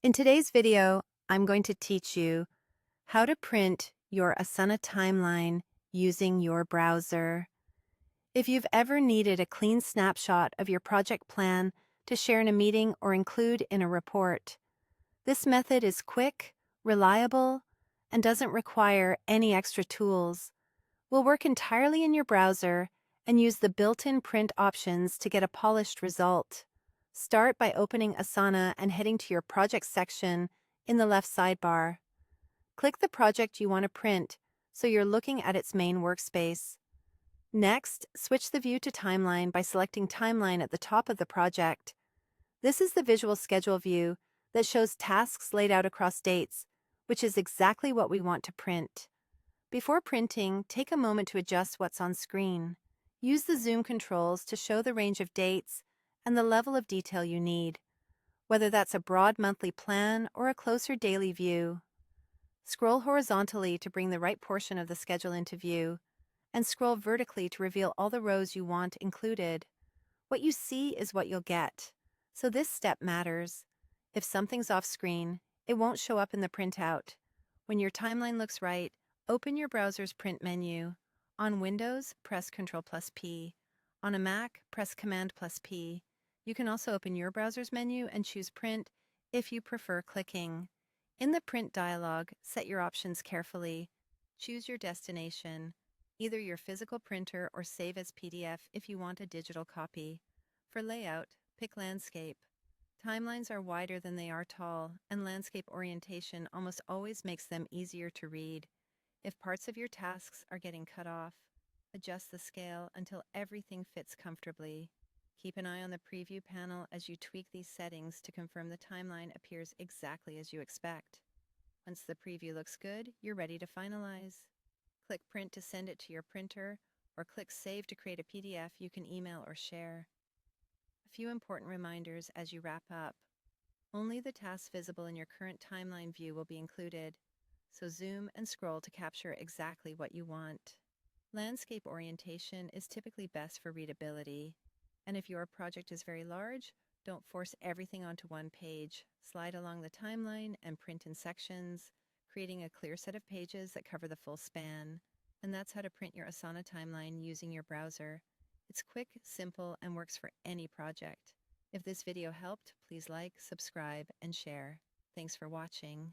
In today's video, I'm going to teach you how to print your Asana timeline using your browser. If you've ever needed a clean snapshot of your project plan to share in a meeting or include in a report, this method is quick, reliable, and doesn't require any extra tools. Will work entirely in your browser and use the built-in print options to get a polished result. Start by opening Asana and heading to your project section in the left sidebar. Click the project you want to print so you're looking at its main workspace. Next, switch the view to Timeline by selecting Timeline at the top of the project. This is the visual schedule view that shows tasks laid out across dates, which is exactly what we want to print. Before printing, take a moment to adjust what's on screen. Use the zoom controls to show the range of dates and the level of detail you need, whether that's a broad monthly plan or a closer daily view. Scroll horizontally to bring the right portion of the schedule into view, and scroll vertically to reveal all the rows you want included. What you see is what you'll get, so this step matters. If something's off screen, it won't show up in the printout. When your timeline looks right, open your browser's print menu. On Windows, press Ctrl+P. On a Mac, press Command+P. You can also open your browser's menu and choose Print if you prefer clicking. In the Print dialog, set your options carefully. Choose your destination, either your physical printer or save as PDF if you want a digital copy. For layout, pick Landscape. Timelines are wider than they are tall, and landscape orientation almost always makes them easier to read. If parts of your tasks are getting cut off, adjust the scale until everything fits comfortably. Keep an eye on the preview panel as you tweak these settings to confirm the timeline appears exactly as you expect. Once the preview looks good, you're ready to finalize. Click Print to send it to your printer, or click Save to create a PDF you can email or share. A few important reminders as you wrap up. Only the tasks visible in your current timeline view will be included, so zoom and scroll to capture exactly what you want. Landscape orientation is typically best for readability, and if your project is very large, don't force everything onto one page. Slide along the timeline and print in sections, creating a clear set of pages that cover the full span. And that's how to print your Asana timeline using your browser. It's quick, simple, and works for any project. If this video helped, please like, subscribe, and share. Thanks for watching.